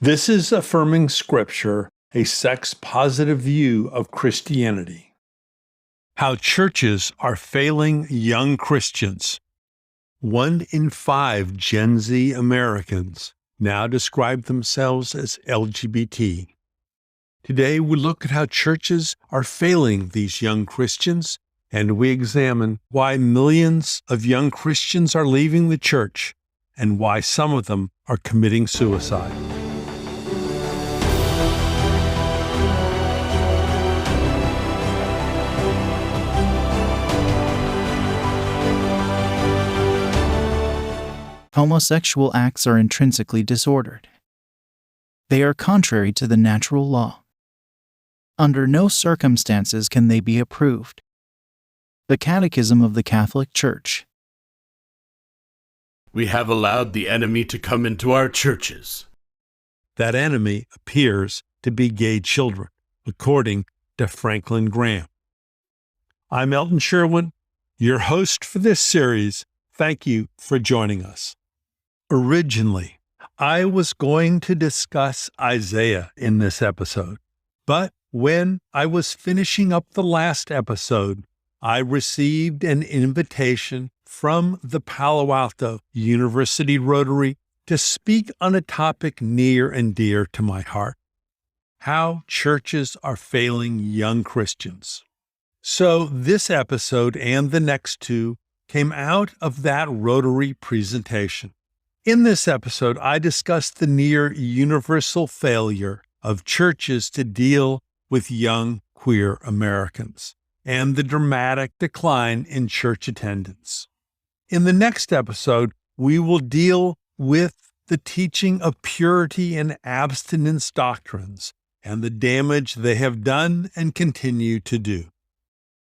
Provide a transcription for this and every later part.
This is Affirming Scripture, a sex-positive view of Christianity. How churches are failing young Christians. 1 in 5 Gen Z Americans now describe themselves as LGBT. Today we look at how churches are failing these young Christians, and we examine why millions of young Christians are leaving the church and why some of them are committing suicide. Homosexual acts are intrinsically disordered. They are contrary to the natural law. Under no circumstances can they be approved. The Catechism of the Catholic Church. We have allowed the enemy to come into our churches. That enemy appears to be gay children, according to Franklin Graham. I'm Elton Sherwin, your host for this series. Thank you for joining us. Originally, I was going to discuss Isaiah in this episode, but when I was finishing up the last episode, I received an invitation from the Palo Alto University Rotary to speak on a topic near and dear to my heart: how churches are failing young Christians. So this episode and the next two came out of that Rotary presentation. In this episode, I discussed the near universal failure of churches to deal with young queer Americans and the dramatic decline in church attendance. In the next episode, we will deal with the teaching of purity and abstinence doctrines and the damage they have done and continue to do.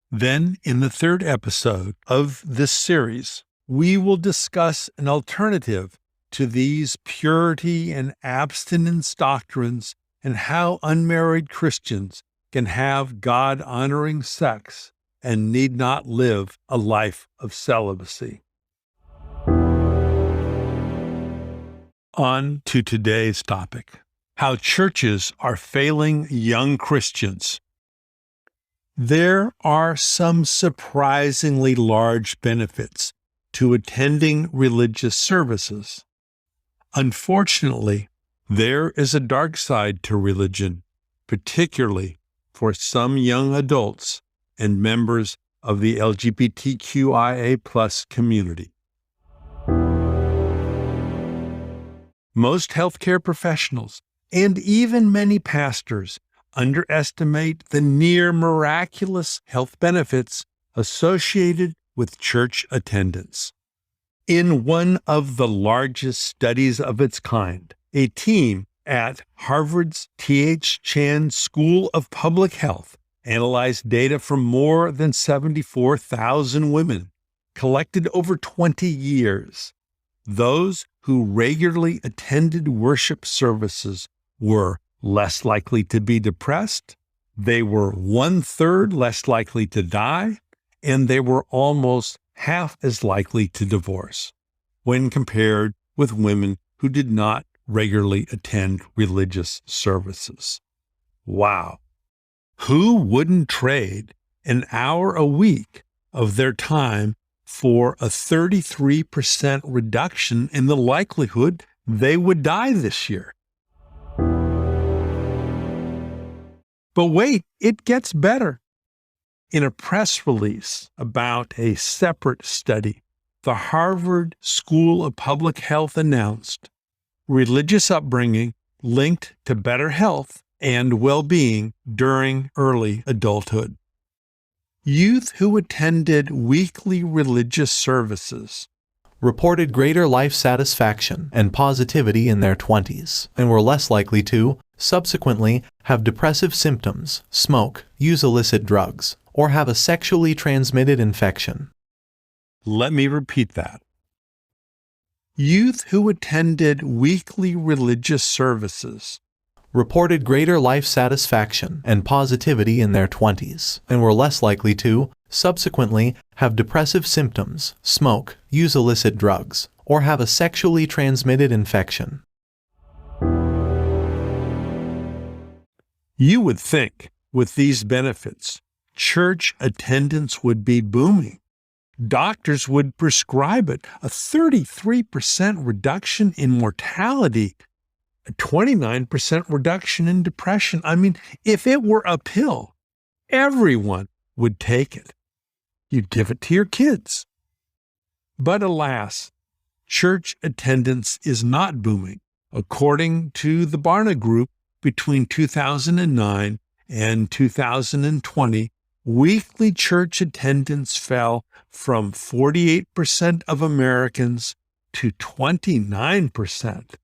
Then, in the third episode of this series, we will discuss an alternative to these purity and abstinence doctrines and how unmarried Christians can have God-honoring sex and need not live a life of celibacy. On to today's topic: how churches are failing young Christians. There are some surprisingly large benefits to attending religious services. Unfortunately, there is a dark side to religion, particularly for some young adults and members of the LGBTQIA+ community. Most healthcare professionals and even many pastors underestimate the near miraculous health benefits associated with church attendance. In one of the largest studies of its kind, a team at Harvard's T.H. Chan School of Public Health analyzed data from more than 74,000 women collected over 20 years. Those who regularly attended worship services were less likely to be depressed, they were 1/3 less likely to die, and they were almost half as likely to divorce when compared with women who did not regularly attend religious services. Wow. Who wouldn't trade an hour a week of their time for a 33% reduction in the likelihood they would die this year? But wait, it gets better. In a press release about a separate study, the Harvard School of Public Health announced religious upbringing linked to better health and well-being during early adulthood. Youth who attended weekly religious services reported greater life satisfaction and positivity in their 20s and were less likely to, subsequently, have depressive symptoms, smoke, use illicit drugs, or have a sexually transmitted infection. Let me repeat that. Youth who attended weekly religious services reported greater life satisfaction and positivity in their 20s and were less likely to, subsequently, have depressive symptoms, smoke, use illicit drugs, or have a sexually transmitted infection. You would think, with these benefits, church attendance would be booming. Doctors would prescribe it. A 33% reduction in mortality, a 29% reduction in depression. I mean, if it were a pill, everyone would take it. You'd give it to your kids. But alas, church attendance is not booming. According to the Barna Group, between 2009 and 2020, weekly church attendance fell from 48% of Americans to 29%.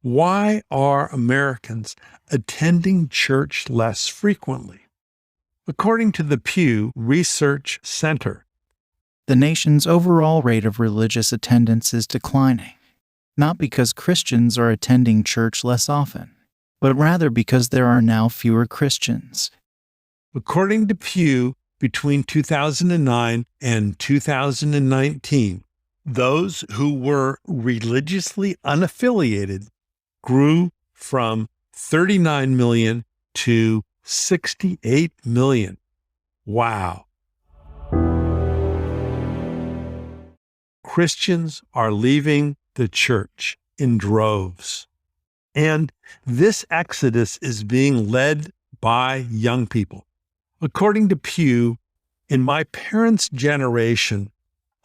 Why are Americans attending church less frequently? According to the Pew Research Center, the nation's overall rate of religious attendance is declining, not because Christians are attending church less often, but rather because there are now fewer Christians. According to Pew, between 2009 and 2019, those who were religiously unaffiliated grew from 39 million to 68 million. Wow. Christians are leaving the church in droves. And this exodus is being led by young people. According to Pew, in my parents' generation,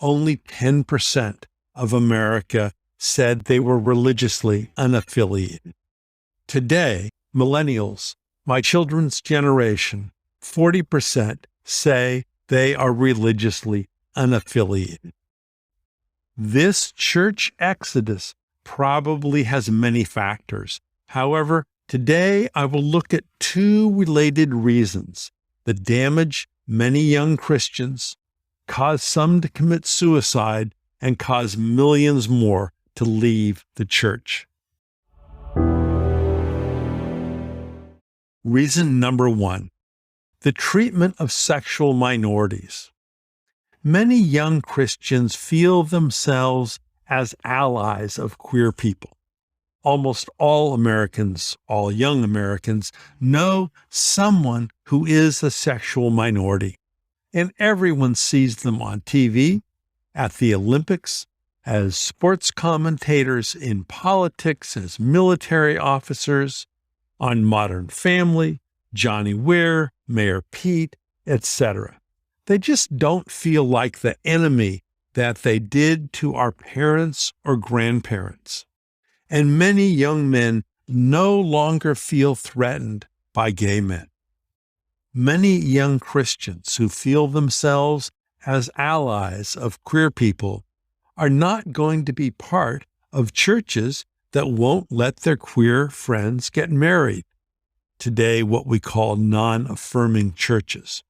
only 10% of America said they were religiously unaffiliated. Today, millennials, my children's generation, 40% say they are religiously unaffiliated. This church exodus probably has many factors. However, today I will look at two related reasons that damage many young Christians, cause some to commit suicide, and cause millions more to leave the church. Reason number one, the treatment of sexual minorities. Many young Christians feel themselves as allies of queer people. Almost all Americans, all young Americans, know someone who is a sexual minority, and everyone sees them on TV, at the Olympics, as sports commentators, in politics, as military officers, on Modern Family, Johnny Weir, Mayor Pete, etc. They just don't feel like the enemy that they did to our parents or grandparents. And many young men no longer feel threatened by gay men. Many young Christians who feel themselves as allies of queer people are not going to be part of churches that won't let their queer friends get married. Today, what we call non-affirming churches.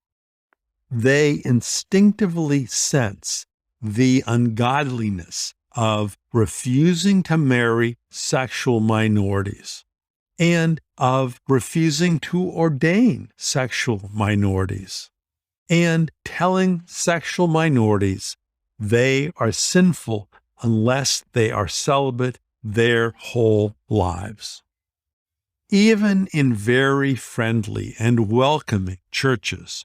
They instinctively sense the ungodliness of refusing to marry sexual minorities and of refusing to ordain sexual minorities and telling sexual minorities they are sinful unless they are celibate their whole lives. Even in very friendly and welcoming churches,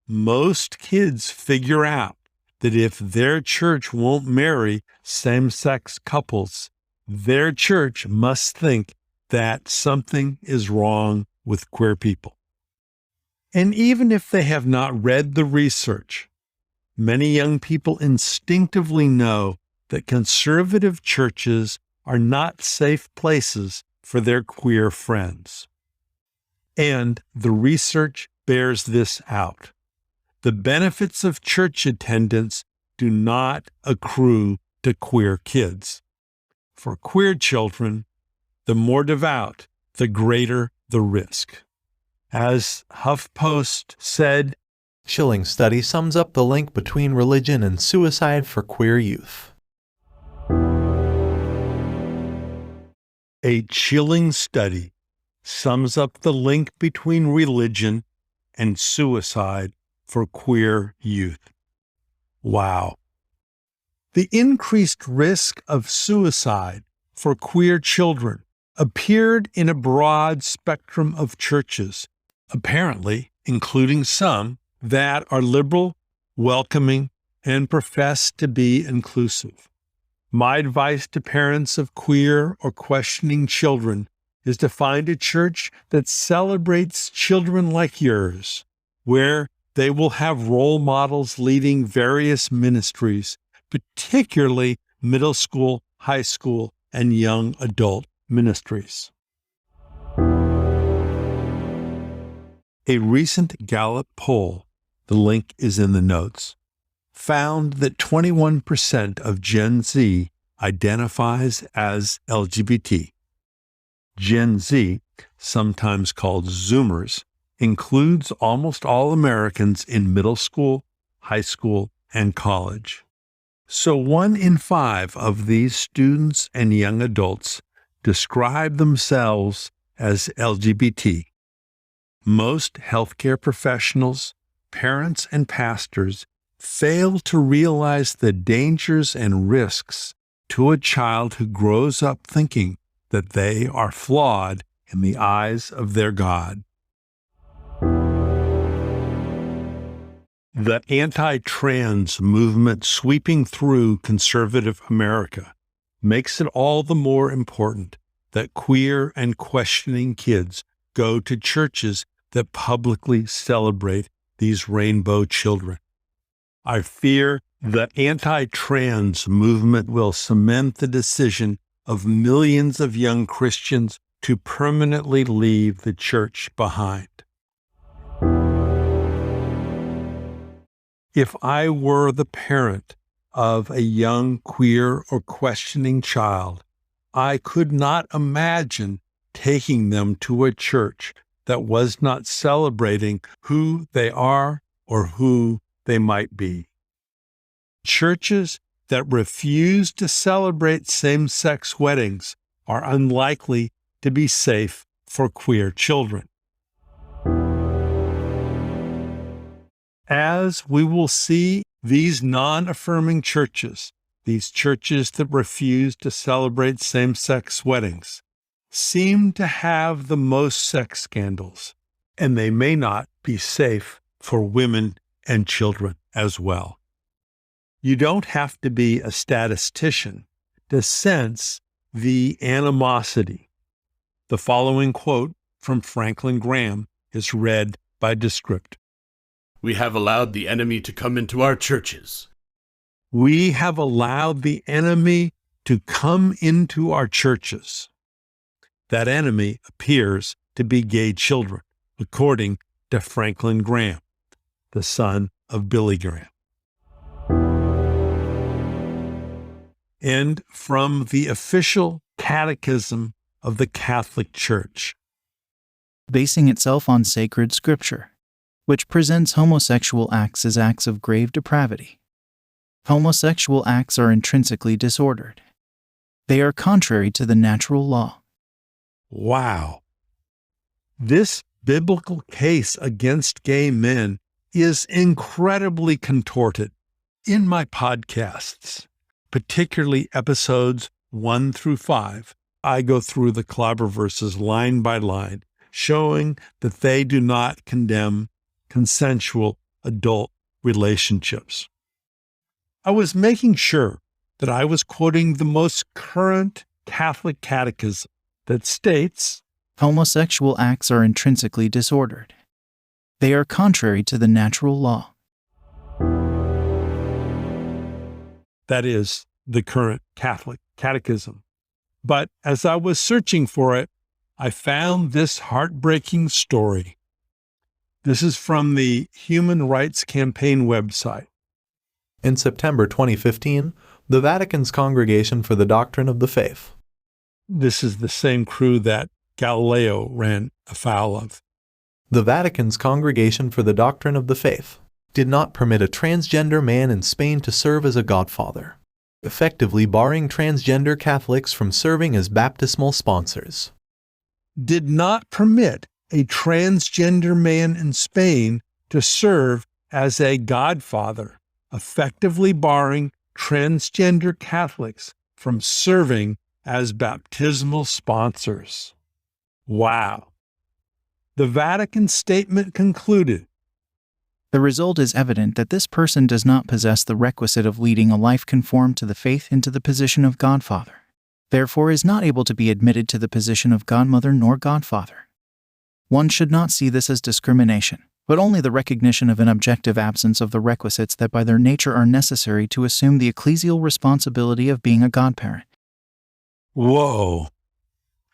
most kids figure out that if their church won't marry same-sex couples, their church must think that something is wrong with queer people. And even if they have not read the research, many young people instinctively know that conservative churches are not safe places for their queer friends. And the research bears this out. The benefits of church attendance do not accrue to queer kids. For queer children, the more devout, the greater the risk. As HuffPost said, Chilling study sums up the link between religion and suicide for queer youth. a chilling study sums up the link between religion and suicide for queer youth. Wow. The increased risk of suicide for queer children appeared in a broad spectrum of churches, apparently including some that are liberal, welcoming, and profess to be inclusive. My advice to parents of queer or questioning children is to find a church that celebrates children like yours, where they will have role models leading various ministries, particularly middle school, high school, and young adult ministries. A recent Gallup poll, the link is in the notes, found that 21% of Gen Z identifies as LGBT. Gen Z, sometimes called Zoomers, includes almost all Americans in middle school, high school, and college. So 1 in 5 of these students and young adults describe themselves as LGBT. Most healthcare professionals, parents, and pastors fail to realize the dangers and risks to a child who grows up thinking that they are flawed in the eyes of their God. The anti-trans movement sweeping through conservative America makes it all the more important that queer and questioning kids go to churches that publicly celebrate these rainbow children. I fear the anti-trans movement will cement the decision of millions of young Christians to permanently leave the church behind. If I were the parent of a young queer or questioning child, I could not imagine taking them to a church that was not celebrating who they are or who they might be. Churches that refuse to celebrate same-sex weddings are unlikely to be safe for queer children. As we will see, these non-affirming churches, these churches that refuse to celebrate same-sex weddings, seem to have the most sex scandals, and they may not be safe for women and children as well. You don't have to be a statistician to sense the animosity. The following quote from Franklin Graham is read by Descript. We have allowed the enemy to come into our churches. We have allowed the enemy to come into our churches. That enemy appears to be gay children, according to Franklin Graham, the son of Billy Graham. And from the official Catechism of the Catholic Church. Basing itself on sacred scripture, which presents homosexual acts as acts of grave depravity. Homosexual acts are intrinsically disordered. They are contrary to the natural law. Wow. This biblical case against gay men is incredibly contorted. In my podcasts, particularly episodes 1 through 5, I go through the clobber verses line by line, showing that they do not condemn consensual adult relationships. I was making sure that I was quoting the most current Catholic catechism that states, Homosexual acts are intrinsically disordered. They are contrary to the natural law. That is the current Catholic catechism. But as I was searching for it, I found this heartbreaking story. This is from the Human Rights Campaign website. In September 2015, the Vatican's Congregation for the Doctrine of the Faith. This is the same crew that Galileo ran afoul of. The Vatican's Congregation for the Doctrine of the Faith did not permit a transgender man in Spain to serve as a godfather, effectively barring transgender Catholics from serving as baptismal sponsors. Did not permit a transgender man in Spain to serve as a godfather, effectively barring transgender Catholics from serving as baptismal sponsors. Wow. The Vatican statement concluded, The result is evident that this person does not possess the requisite of leading a life conformed to the faith into the position of godfather, therefore is not able to be admitted to the position of godmother nor godfather. One should not see this as discrimination, but only the recognition of an objective absence of the requisites that by their nature are necessary to assume the ecclesial responsibility of being a godparent. Whoa.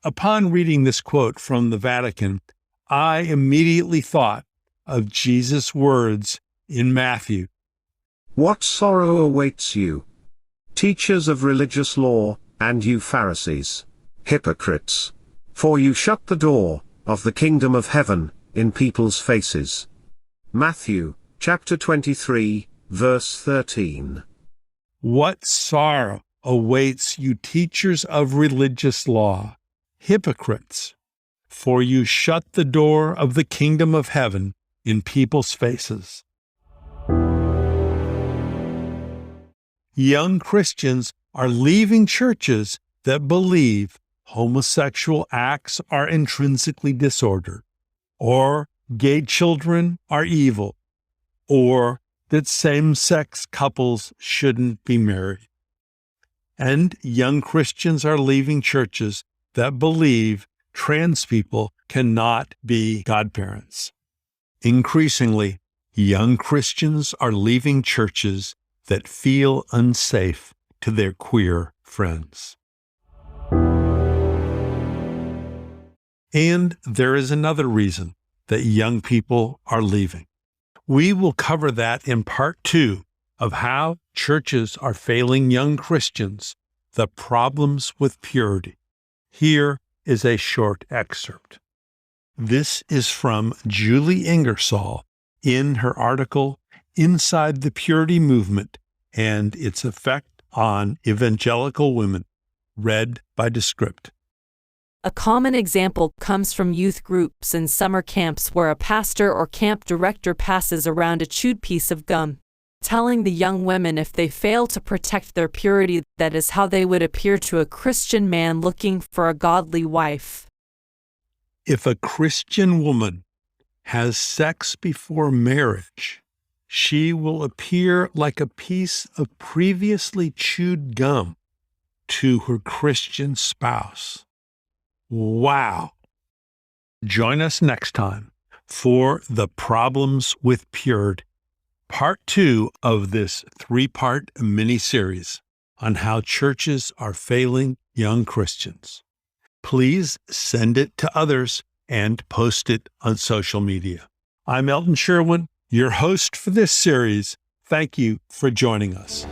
Upon reading this quote from the Vatican, I immediately thought of Jesus' words in Matthew. What sorrow awaits you, teachers of religious law, and you Pharisees, hypocrites! For you shut the door of the kingdom of heaven in people's faces. Matthew, chapter 23, verse 13. What sorrow awaits you teachers of religious law, hypocrites! For you shut the door of the kingdom of heaven in people's faces. Young Christians are leaving churches that believe homosexual acts are intrinsically disordered, or gay children are evil, or that same-sex couples shouldn't be married. And young Christians are leaving churches that believe trans people cannot be godparents. Increasingly, young Christians are leaving churches that feel unsafe to their queer friends. And there is another reason that young people are leaving. We will cover that in part 2 of how churches are failing young Christians, the problems with purity. Here is a short excerpt. This is from Julie Ingersoll in her article, Inside the Purity Movement and Its Effect on Evangelical Women, read by Descript. A common example comes from youth groups and summer camps where a pastor or camp director passes around a chewed piece of gum, telling the young women if they fail to protect their purity, that is how they would appear to a Christian man looking for a godly wife. If a Christian woman has sex before marriage, she will appear like a piece of previously chewed gum to her Christian spouse. Wow! Join us next time for The Problems with Purity, part 2 of this 3-part mini-series on how churches are failing young Christians. Please send it to others and post it on social media. I'm Elton Sherwin, your host for this series. Thank you for joining us.